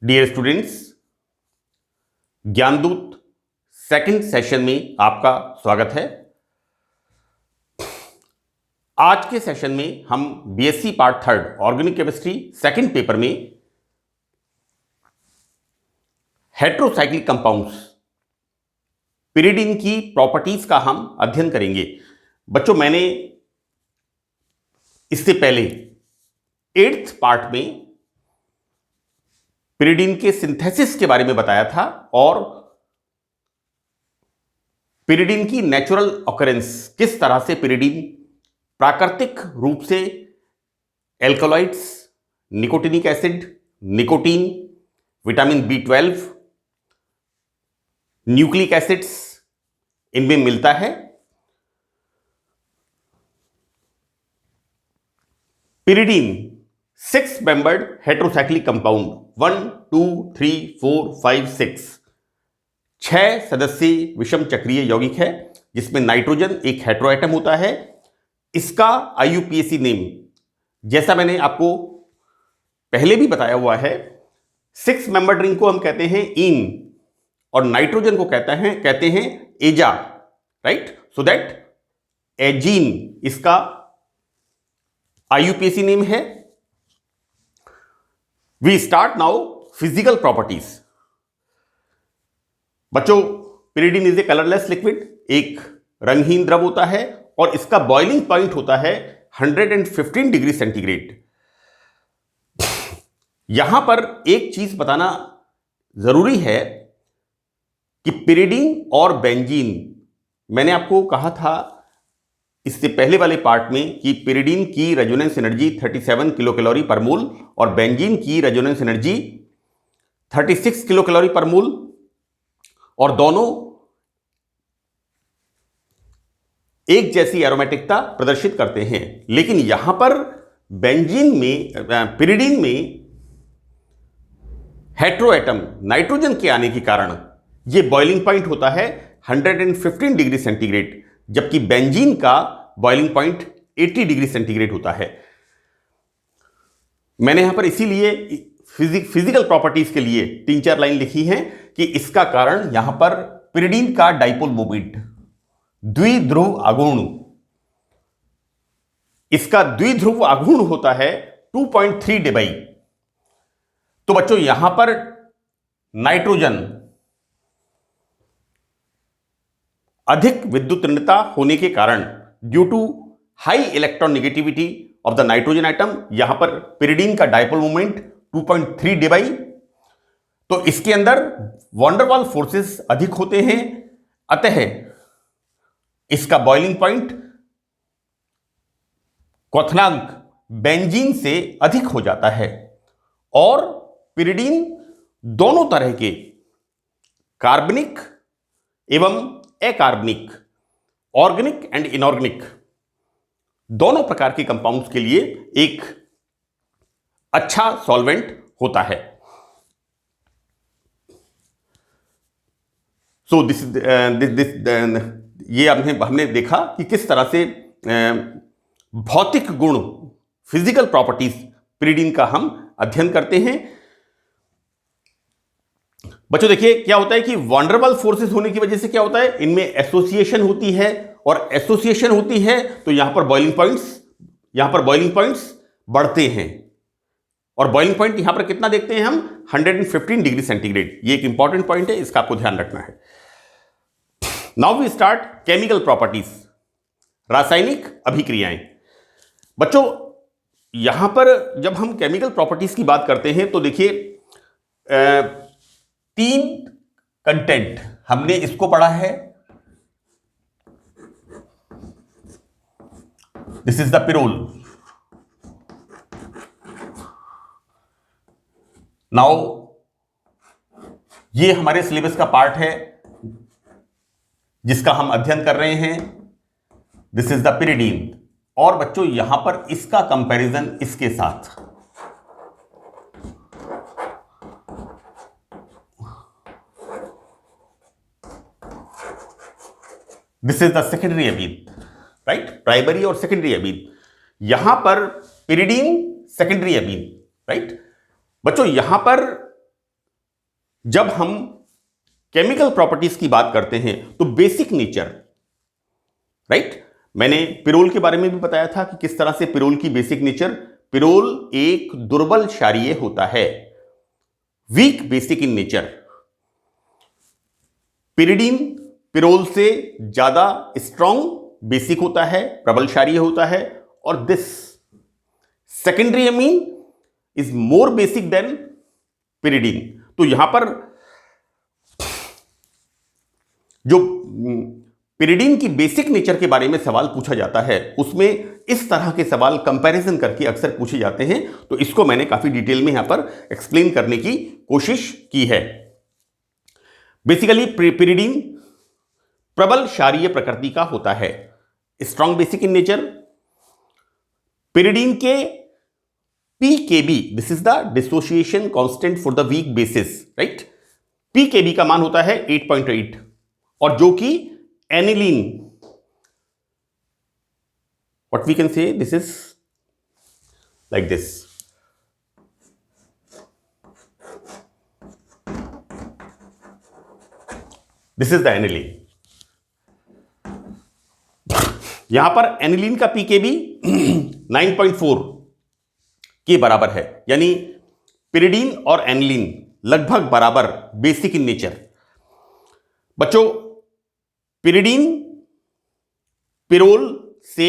Dear students, Gyandoot second session में आपका स्वागत है। आज के सेशन में हम BSc part third organic chemistry second paper में हेट्रोसाइक्लिक कंपाउंड्स पिरिडीन की प्रॉपर्टीज का हम अध्ययन करेंगे। बच्चों, मैंने इससे पहले 8th पार्ट में पिरिडीन के सिंथेसिस के बारे में बताया था और पिरिडीन की नेचुरल ऑकरेंस, किस तरह से पिरिडीन प्राकृतिक रूप से alkaloids, nicotinic acid, nicotine, vitamin B12, nucleic acids इनमें मिलता है। पिरिडीन 6 मेंबर्ड हेट्रोसाइक्लिक कंपाउंड 1, 2, 3, 4, 5, 6 6 सदस्यीय विषम चक्रीय यौगिक है जिसमें नाइट्रोजन एक हेट्रोएटम होता है। इसका IUPAC नेम, जैसा मैंने आपको पहले भी बताया हुआ है, 6 मेंबर्ड रिंग को हम कहते हैं इन और नाइट्रोजन को कहते हैं एजा, राइट? सो दैट एजीन इसका IUPAC नेम है। We start now physical properties. बच्चों, pyridine is a colourless liquid, एक रंगहीन द्रव होता है और इसका बॉइलिंग पॉइंट होता है 115 डिग्री सेंटीग्रेड। यहां पर एक चीज बताना जरूरी है कि पिरिडीन और बेंजीन, मैंने आपको कहा था इससे पहले वाले पार्ट में कि पिरिडीन की रेजोनेंस एनर्जी 37 किलो कैलोरी पर मोल और बेंजीन की रेजोनेंस एनर्जी 36 किलो कैलोरी पर मोल, और दोनों एक जैसी एरोमेटिकता प्रदर्शित करते हैं। लेकिन यहां पर बेंजीन में, पिरिडीन में हेट्रोएटम नाइट्रोजन के आने के कारण यह बॉइलिंग पॉइंट होता है 115 डिग्री सेंटीग्रेड, जबकि बेंजीन का बॉइलिंग पॉइंट 80 डिग्री सेंटीग्रेड होता है। मैंने यहां पर इसीलिए फिजिकल प्रॉपर्टीज के लिए 3-4 लाइन लिखी हैं कि इसका कारण यहां पर पिरिडीन का डाइपोल मोमेंट, द्विध्रुव आघूर्ण, इसका द्विध्रुव आघूर्ण होता है 2.3 डेबाई। तो बच्चों, यहां पर नाइट्रोजन अधिक विद्युत ऋणता होने के कारण, due to high electronegativity of the nitrogen atom, यहां पर पिरिडीन का डाइपोल मोमेंट 2.3 डेबाई। तो इसके अंदर वॉन्डरवाल फोर्सेस अधिक होते हैं, अतः इसका बॉइलिंग पॉइंट, क्वथनांक बेंजीन से अधिक हो जाता है और पिरिडीन दोनों तरह के कार्बनिक एवं अकार्बनिक, ऑर्गेनिक एंड इनऑर्गेनिक, दोनों प्रकार के कंपाउंड्स के लिए एक अच्छा सॉल्वेंट होता है। सो ये हमने देखा कि किस तरह से भौतिक गुण, फिजिकल प्रॉपर्टीज पिरिडीन का हम अध्ययन करते हैं। बच्चों देखिए, क्या होता है कि वॉन्डरवाल फोर्सेस होने की वजह से क्या होता है, इनमें एसोसिएशन होती है और एसोसिएशन होती है तो यहां पर बॉइलिंग पॉइंट्स बढ़ते हैं। और बॉइलिंग पॉइंट यहां पर कितना देखते हैं हम, 115 डिग्री सेंटीग्रेड। ये एक इंपॉर्टेंट पॉइंट है, इसका आपको ध्यान रखना है। Now we start chemical properties, रासायनिक अभिक्रियाएं। बच्चों, यहां पर जब हम केमिकल प्रॉपर्टीज की बात करते हैं तो देखिए 3 कंटेंट हमने इसको पढ़ा है। This is the pyrrole. Now ये हमारे सिलेबस का पार्ट है जिसका हम अध्ययन कर रहे हैं। This is the pyridine. और बच्चों, यहां पर इसका कंपैरिजन इसके साथ, this is the secondary amine, right? Primary और सेकेंडरी अमीन। यहां पर पिरिडीन सेकेंडरी अमीन, राइट? बच्चों, यहां पर जब हम केमिकल प्रॉपर्टीज की बात करते हैं तो बेसिक नेचर, राइट, मैंने पिरोल के बारे में भी बताया था कि किस तरह से पिरोल की बेसिक नेचर, पिरोल एक दुर्बल क्षारीय होता है, weak basic in nature. Pyridine pyrrole से ज्यादा स्ट्रॉन्ग बेसिक होता है, प्रबल क्षारीय होता है, और this secondary amine is more basic than pyridine. तो यहां पर जो पिरिडीन की बेसिक नेचर के बारे में सवाल पूछा जाता है उसमें इस तरह के सवाल कंपैरिजन करके अक्सर पूछे जाते हैं, तो इसको मैंने काफी डिटेल में यहां पर एक्सप्लेन करने की कोशिश की है। बेसिकली पिरिडीन प्रबल क्षारीय प्रकृति का होता है, strong basic in nature. Pyridine के pKb, this is the dissociation constant for the weak bases, right, pKb का मान होता है 8.8, और जो कि aniline, what we can say, this is like this, this is the aniline. यहां पर एनिलीन का pKb 9.4 के बराबर है, यानी पिरिडीन और एनिलीन लगभग बराबर बेसिक इन नेचर। बच्चों, पिरिडीन पिरोल से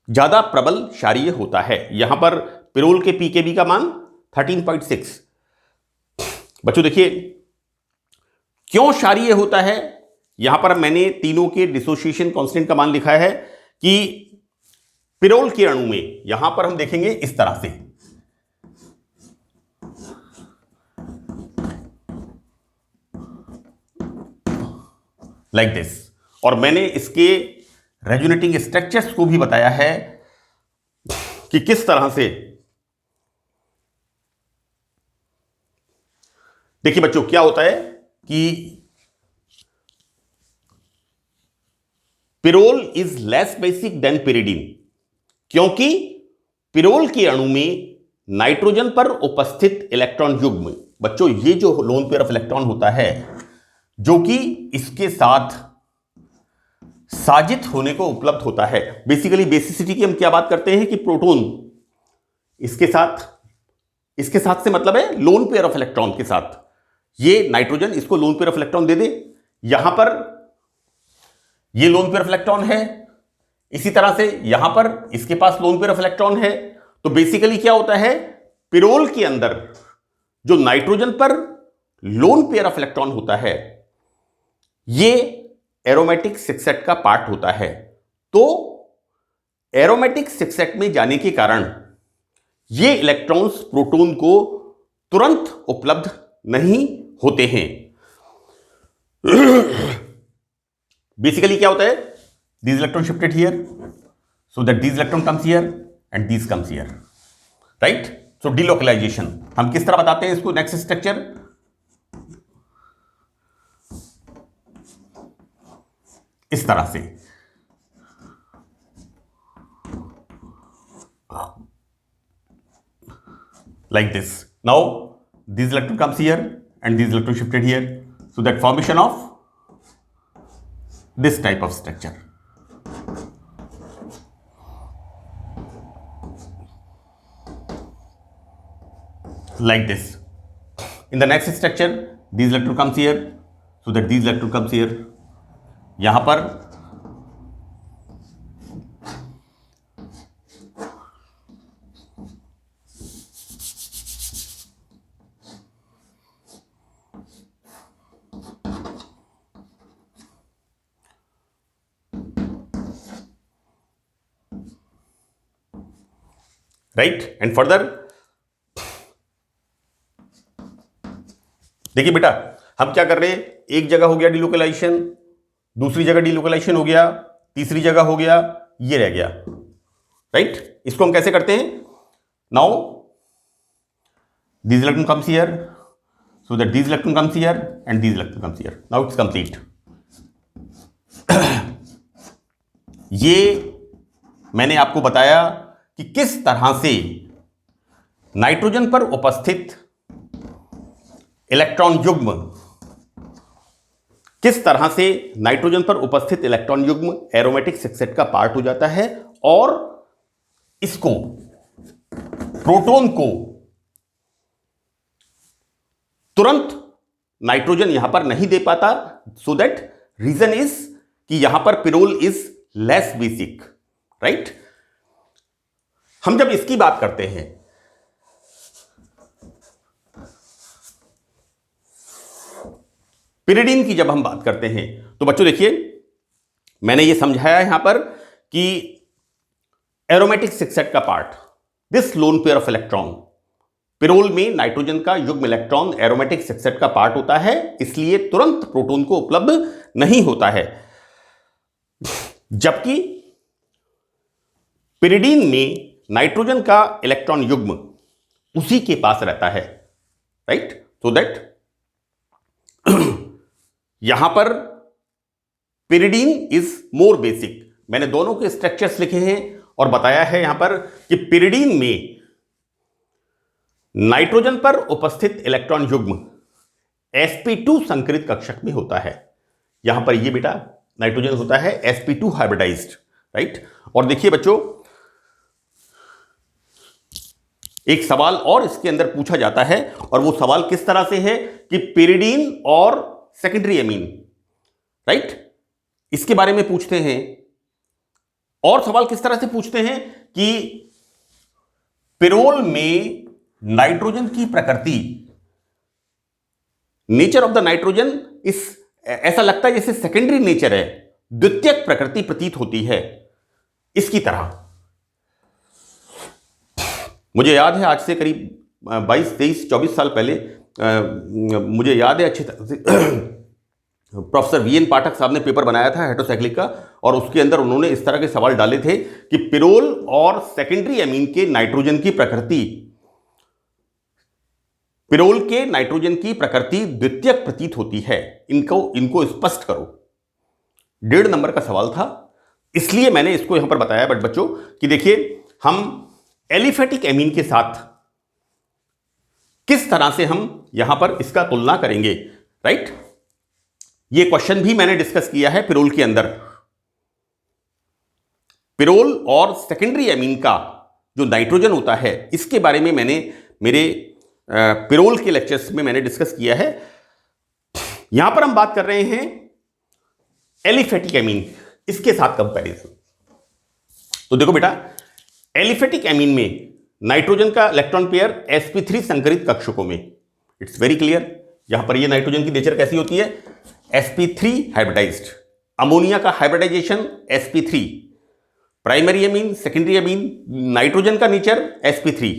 ज्यादा प्रबल क्षारीय होता है। यहां पर पिरोल के pKb का मान 13.6। बच्चों देखिए क्यों क्षारीय होता है, यहां पर मैंने तीनों के डिसोसिएशन कांस्टेंट का मान लिखा है कि पिरोल के अणु में, यहां पर हम देखेंगे इस तरह से, लाइक दिस, और मैंने इसके रेजोनेटिंग स्ट्रक्चर्स को भी बताया है कि किस तरह से। देखिए बच्चों क्या होता है कि pyrrole is less basic than pyridine, क्योंकि पिरोल के अणु में नाइट्रोजन पर उपस्थित इलेक्ट्रॉन युग्म, बच्चों ये जो लोन पेयर ऑफ इलेक्ट्रॉन होता है जो कि इसके साथ साजित होने को उपलब्ध होता है। बेसिकली बेसिसिटी की हम क्या बात करते हैं कि प्रोटॉन इसके साथ से मतलब है लोन पेयर ऑफ इलेक्ट्रॉन के साथ, ये नाइट्रोजन इसको लोन पेयर ऑफ इलेक्ट्रॉन दे दे, यहां पर ये लोन पेयर ऑफ इलेक्ट्रॉन है, इसी तरह से यहां पर इसके पास लोन पेयर ऑफ इलेक्ट्रॉन है। तो बेसिकली क्या होता है, पिरोल के अंदर जो नाइट्रोजन पर लोन पेयर ऑफ इलेक्ट्रॉन होता है ये एरोमेटिक सिक्सेट का पार्ट होता है। तो एरोमेटिक सिक्सेट में जाने के कारण ये इलेक्ट्रॉन्स प्रोटॉन को तुरंत उपलब्ध नहीं होते हैं। बेसिकली क्या होता है, these electron shifted here so that these electron comes here and these comes here, right? So delocalization हम किस तरह बताते हैं इसको, नेक्स्ट स्ट्रक्चर, इस तरह से, like this. Now these electron comes here and these electron shifted here, so that formation of this type of structure. Like this. In the next structure, these electron comes here, so that these electron comes here. यहां पर right and further देखिए बेटा हम क्या कर रहे हैं, एक जगह हो गया डिलोकलाइजेशन, दूसरी जगह डिलोकलाइजेशन हो गया, तीसरी जगह हो गया, ये रह गया, राइट। इसको हम कैसे करते हैं, now this electron comes here so that this electron comes here and this electron comes here, now it's complete. ये मैंने आपको बताया कि किस तरह से नाइट्रोजन पर उपस्थित इलेक्ट्रॉन युग्म किस तरह से नाइट्रोजन पर उपस्थित इलेक्ट्रॉन युग्म एरोमेटिक सेक्सेट का पार्ट हो जाता है और इसको प्रोटॉन को तुरंत नाइट्रोजन यहां पर नहीं दे पाता, सो दैट रीजन इज कि यहां पर pyrrole is less basic, right. हम जब इसकी बात करते हैं, पिरिडीन की जब हम बात करते हैं, तो बच्चों देखिए मैंने ये समझाया यहां पर कि एरोमेटिक सेक्सेट का part, this lone pair of electron, pyrrole में नाइट्रोजन का युग्म इलेक्ट्रॉन एरोमेटिक सेक्सेट का पार्ट होता है, इसलिए तुरंत प्रोटॉन को उपलब्ध नहीं होता है। जबकि पिरिडीन में नाइट्रोजन का इलेक्ट्रॉन युग्म उसी के पास रहता है, राइट, सो दैट यहां पर पिरिडीन इज मोर बेसिक। मैंने दोनों के स्ट्रक्चर्स लिखे हैं और बताया है यहां पर कि पिरिडीन में नाइट्रोजन पर उपस्थित इलेक्ट्रॉन युग्म sp2 संकरित कक्षक में होता है। यहां पर ये बेटा नाइट्रोजन होता है sp2 हाइब्रिडाइज्ड, राइट। और देखिए बच्चों, एक सवाल और इसके अंदर पूछा जाता है और वो सवाल किस तरह से है कि पिरिडीन और सेकेंडरी एमीन, राइट, इसके बारे में पूछते हैं। और सवाल किस तरह से पूछते हैं कि पिरोल में नाइट्रोजन की प्रकृति, नेचर ऑफ द नाइट्रोजन इस ऐसा लगता है जैसे सेकेंडरी नेचर है, द्वितीयक प्रकृति प्रतीत होती है इसकी तरह। मुझे याद है आज से करीब 22, 23, 24 साल पहले मुझे याद है अच्छी तरह से प्रोफेसर वीएन पाठक साहब ने पेपर बनाया था हेटेरोसाइक्लिक का, और उसके अंदर उन्होंने इस तरह के सवाल डाले थे कि पिरोल और सेकेंडरी एमीन के नाइट्रोजन की प्रकृति, पिरोल के नाइट्रोजन की प्रकृति द्वितीयक प्रतीत होती है, इनको स्पष्ट करो। 1.5 नंबर का सवाल था, इसलिए मैंने इसको यहां पर बताया। बट बच्चों कि देखिए हम एलिफेटिक एमीन के साथ किस तरह से हम यहां पर इसका तुलना करेंगे, राइट। ये क्वेश्चन भी मैंने डिस्कस किया है पिरोल के अंदर। पिरोल और सेकेंडरी एमीन का जो नाइट्रोजन होता है, इसके बारे में मैंने मेरे पिरोल के लेक्चर्स में मैंने डिस्कस किया है। यहां पर हम बात कर रहे हैं एलिफेटिक एमीन, इसके साथ कंपैरिजन। तो देखो बेटा, एलिफेटिक एमीन में नाइट्रोजन का इलेक्ट्रॉन पेयर sp3 संकरित कक्षकों में, इट्स वेरी क्लियर। यहां पर ये नाइट्रोजन की नेचर कैसी होती है, sp3 हाइब्रिडाइज्ड। अमोनिया का hybridization sp3, primary amine, secondary amine, nitrogen का nature sp3,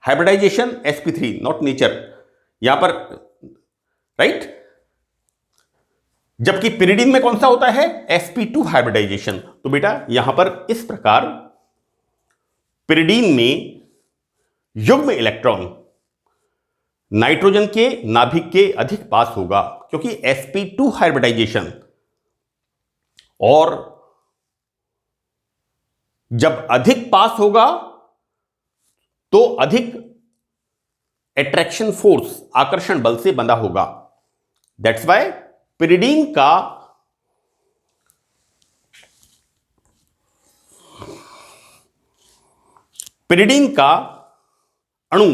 hybridization sp3, not nature यहां पर, राइट। जबकि पिरिडीन में कौन सा होता है, sp2 हाइब्रिडाइजेशन। तो बेटा यहां पर इस प्रकार पिरिडीन में युग्म इलेक्ट्रॉन नाइट्रोजन के नाभिक के अधिक पास होगा, क्योंकि sp2 हाइब्रिडाइजेशन, और जब अधिक पास होगा तो अधिक अट्रैक्शन फोर्स, आकर्षण बल से बंधा होगा। दैट्स वाई पिरिडीन का अणु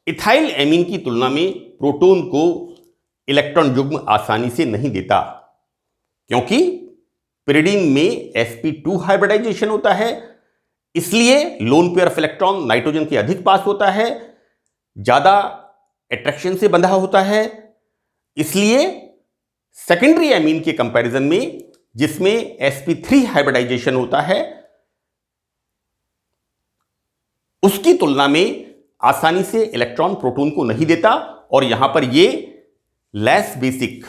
इथाइल एमीन की तुलना में प्रोटॉन को इलेक्ट्रॉन युग्म आसानी से नहीं देता, क्योंकि पिरिडीन में sp2 हाइब्रिडाइजेशन होता है, इसलिए lone pair of electron nitrogen के अधिक पास होता है, ज्यादा अट्रैक्शन से बंधा होता है। इसलिए सेकेंडरी एमीन के कंपैरिजन में, जिसमें sp3 हाइब्रिडाइजेशन होता है, उसकी तुलना में आसानी से इलेक्ट्रॉन प्रोटॉन को नहीं देता, और यहां पर ये less basic,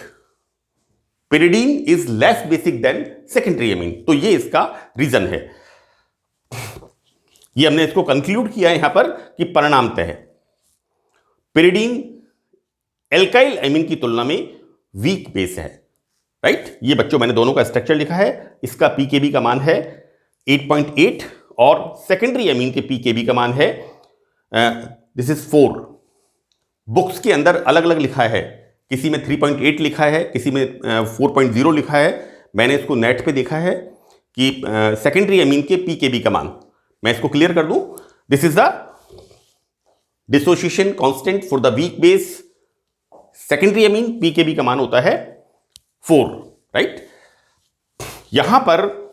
pyridine is less basic than secondary amine. तो ये इसका रीजन है। ये हमने इसको कंक्लूड किया यहां पर कि परिणामतः पिरिडीन एल्काइल एमीन की तुलना में वीक बेस है, राइट। ये बच्चों मैंने दोनों का स्ट्रक्चर लिखा है। इसका pKb का मान है 8.8 और सेकेंडरी एमीन के pKb का मान है दिस इज 4। बुक्स के अंदर अलग अलग लिखा है, किसी में 3.8 लिखा है, किसी में 4.0 लिखा है। मैंने इसको नेट पे देखा है कि सेकेंडरी एमीन के पीकेबी का मान, मैं इसको क्लियर कर दूं। This is the dissociation constant for the weak base. Secondary amine pKb का मान होता है 4, राइट। यहां पर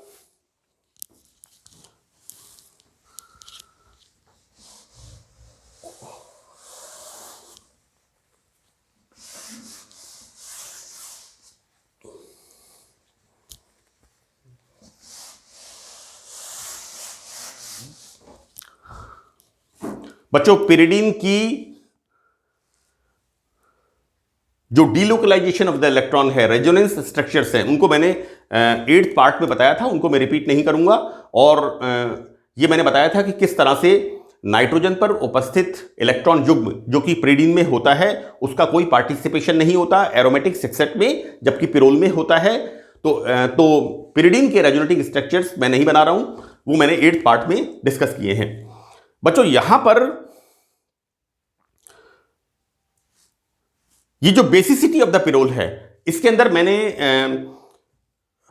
बच्चों पिरिडीन की जो डीलोकलाइजेशन ऑफ द इलेक्ट्रॉन है, रेजोनेंस स्ट्रक्चर्स हैं, उनको मैंने 8th पार्ट में बताया था, उनको मैं रिपीट नहीं करूंगा। और ये मैंने बताया था कि किस तरह से नाइट्रोजन पर उपस्थित इलेक्ट्रॉन युग्म जो कि पिरिडीन में होता है उसका कोई पार्टिसिपेशन नहीं होता एरोमेटिक सेक्सेट में, जबकि पिरोल में होता है। तो पिरिडीन के रेजोनेटिंग स्ट्रक्चर्स मैं नहीं बना रहा हूं, वो मैंने 8th पार्ट में डिस्कस किए हैं। बच्चों यहां पर ये जो बेसिसिटी ऑफ द पिरोल है, इसके अंदर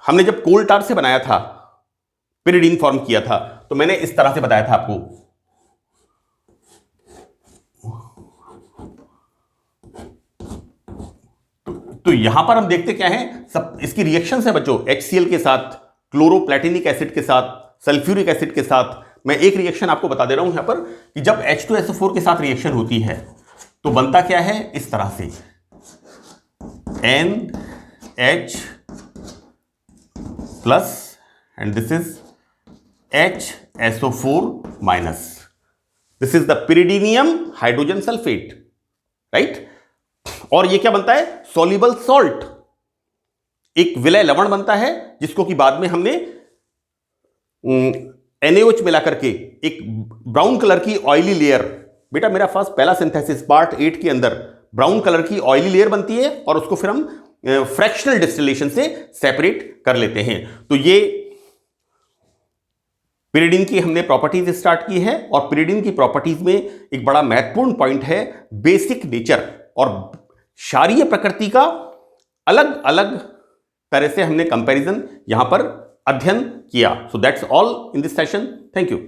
हमने जब कोल टार से बनाया था, पिरिडीन फॉर्म किया था, तो मैंने इस तरह से बताया था आपको। तो यहां पर हम देखते क्या है, सब इसकी रिएक्शंस है बच्चों, HCl के साथ, क्लोरोप्लेटिनिक एसिड के साथ, सल्फ्यूरिक एसिड के साथ। मैं एक रिएक्शन आपको बता दे रहा हूं यहां पर कि जब H2SO4 के साथ रिएक्शन होती है तो बनता क्या है, इस तरह से NH plus and this is HSO4 minus. This is the pyridinium hydrogen sulphate, right. और ये क्या बनता है, सॉल्युबल सॉल्ट, एक विलय लवण बनता है जिसको कि बाद में हमने NaOH मिला करके एक ब्राउन कलर की ऑयली लेयर, बेटा मेरा पहला सिंथेसिस पार्ट 8 के अंदर ब्राउन कलर की ऑयली लेयर बनती है और उसको फिर हम फ्रैक्शनल डिस्टिलेशन से सेपरेट कर लेते हैं। तो ये पिरिडीन की हमने प्रॉपर्टीज स्टार्ट की है, और पिरिडीन की प्रॉपर्टीज में एक बड़ा महत्वपूर्ण पॉइंट है बेसिक नेचर और क्षारीय प्रकृति का अलग अलग तरह से हमने कंपैरिजन यहां पर अध्ययन किया। So that's all in this session. Thank you.